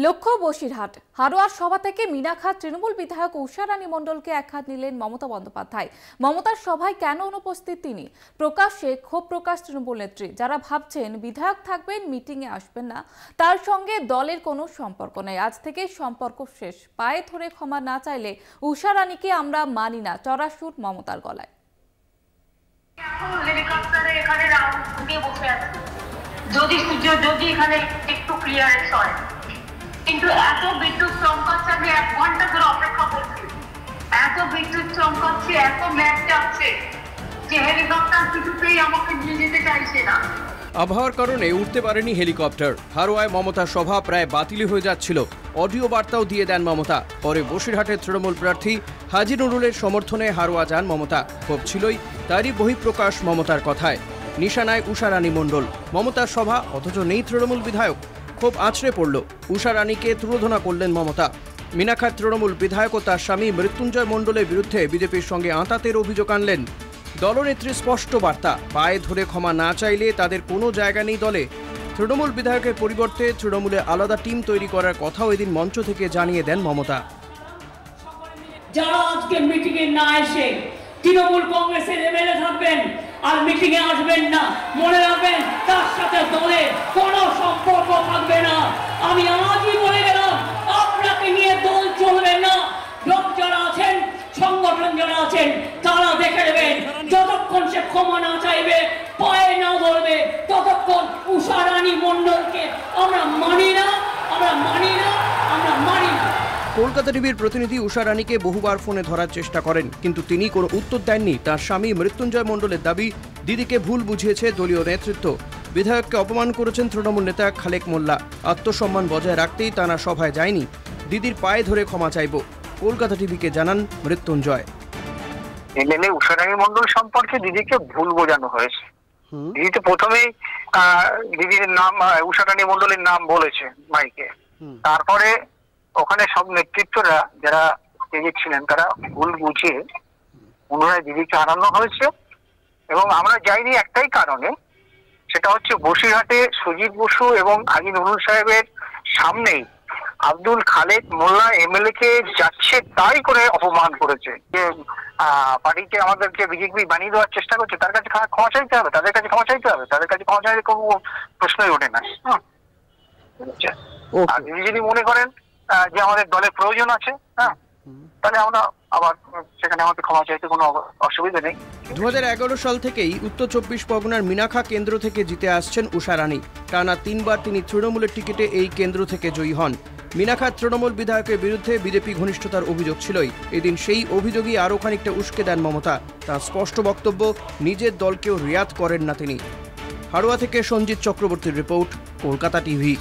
লক্ষ্য বসিরহাট হারোয়ার সভা থেকে মিনাখাত তৃণমূল বিধায়ক উষারানী মণ্ডলকে একহাত নিলেন মমতা বন্দ্যোপাধ্যায়। মমতার সভায় কেন অনুপস্থিত তিনি? প্রকাশ্যে ক্ষোভ প্রকাশ তৃণমূল নেত্রী। যারা ভাবছেন বিধায়ক থাকবেন, মিটিংয়ে আসবেন না, তার সঙ্গে দলের কোনো সম্পর্ক নেই। আজ থেকে সম্পর্ক শেষ। পায়ে ধরে ক্ষমা না চাইলে উষারানীকে আমরা মানি না, চড়া সুর মমতার গলায়। যদি এখানে একটু ক্লিয়ারেন্স হয়, কিন্তু এত বিদ্যুৎ চমকাচ্ছে, আমি 1 ঘন্টা ধরে অপেক্ষা করছি। এত বিদ্যুৎ চমকাচ্ছে, এত ম্যাচ যাচ্ছে যে হেলিকপ্টার কিছুতেই আমাকে নিয়ে যেতে চাইছে না। আবহাওয়ার কারণে উঠতে পারেনি হেলিকপ্টার। হারোয়ায় মমতার সভা প্রায় বাতিল হয়ে যাচ্ছিল। অডিও বার্তাও দিয়ে দেন মমতা। পরে বসিরহাটের তৃণমূল প্রার্থী হাজী নুরুলের সমর্থনে হারোয়া যান মমতা। ক্ষোভ ছিলই, তারই বহিঃপ্রকাশ মমতার কথায়। নিশানায় উষারানী মণ্ডল। মমতার সভা, অথচ নেই তৃণমূল বিধায়ক। ক্ষোভ আছড়ে পড়ল। উষারানীকে তুলোধনা করলেন মমতা। মিনাখাত তৃণমূল বিধায়ক ও তার স্বামী মৃত্যুঞ্জয় মণ্ডলের বিরুদ্ধে বিজেপির সঙ্গে আঁতাতের অভিযোগ আনলেন। দলনেত্রীর স্পষ্ট বার্তা, পায়ে ধরে ক্ষমা না চাইলে তাদের কোনো জায়গা নেই দলে। তৃণমূল বিধায়কের পরিবর্তে তৃণমূলে আলাদা টিম তৈরি করার কথাও এদিন মঞ্চ থেকে জানিয়ে দেন মমতা। যারা আজকে মিটিংয়ে না এসে তৃণমূল কংগ্রেসের এমএলএ থাকবেন আর মিটিংয়ে আসবেন না, মনে রাখবেন তার সাথে দলে কোনো সম্পর্ক থাকবে না। আমি আজই বলে গেলাম, আপনাকে নিয়ে দল চলবে না। লোক যারা আছেন, সংগঠন যারা আছেন, তারা দেখে নেবেন। যতক্ষণ সে ক্ষমা না চাইবে, পায়ে না ধরবে, ততক্ষণ উষারানী মণ্ডলকে আমরা মানি না, আমরা মানি না, আমরা মানি না। কলকাতা টিভির প্রতিনিধি উষারানীকে বহুবার ফোনে ধরার চেষ্টা করেন, কিন্তু তিনি কোনো উত্তর দেননি। তার স্বামী মৃত্যুঞ্জয় মণ্ডলের দাবি, দিদিকে ভুল বুঝিয়েছে দলীয় নেতৃত্ব। বিধায়ককে অপমান করেছেন তৃণমূল নেতা খালেক মোল্লা। আত্মসম্মান বজায় রাখতেই তারা সভায় যায়নি। দিদির পায়ে ধরে ক্ষমা চাইব, কলকাতা টিভিকে জানান মৃত্যুঞ্জয়। এমএলএ উষারানী মণ্ডল সম্পর্কে দিদিকে ভুল বোঝানো হয়েছে। দিদি তো প্রথমেই দিদির নাম, উষারানী মণ্ডলের নাম বলেছে মাইকে। তারপরে ওখানে সব নেতৃত্বরা যারা ছিলেন তারা ভুল বুঝিয়ে পুনরায় দিদিকে হারানো হয়েছে। এবং আমরা যাইনি একটাই কারণে, সেটা হচ্ছে বসিরহাটে সুজিত বসু এবং হাজী নুরুল সাহেবের সামনেই আব্দুল খালেক মোল্লা এমএলএ কে যাচ্ছে তাই করে অপমান করেছে। যে পার্টিকে আমাদেরকে বিজেপি বানিয়ে দেওয়ার চেষ্টা করছে, তার কাছে ক্ষমা চাইতে হবে, তাদের কাছে ক্ষমা চাইতে হবে। তাদের কাছে ক্ষমা চাইলে কোনো প্রশ্নই ওঠে না। আর দিদি যদি মনে করেন যে আমাদের দলের প্রয়োজন আছে, তাহলে আমরা আবার সেখানে আমাদের ক্ষমা চাইতে কোনো অসুবিধা নেই। 2011 সাল থেকেই উত্তর 24 পরগনার মিনাখা কেন্দ্র থেকে জিতে আসছেন উষারানী। টানা 3 বার তিনি তৃণমূলের টিকিটে এই কেন্দ্র থেকে জয়ী হন। মিনাখা তৃণমূল বিধায়কের বিরুদ্ধে বিজেপি ঘনিষ্ঠতার অভিযোগ ছিলই। এদিন সেই অভিযোগই আরও খানিকটা উস্কে দেন মমতা। তার স্পষ্ট বক্তব্য, নিজের দলকেও রিয়াত করেন না তিনি। হারোয়া থেকে সঞ্জিত চক্রবর্তীর রিপোর্ট, কলকাতা টিভি।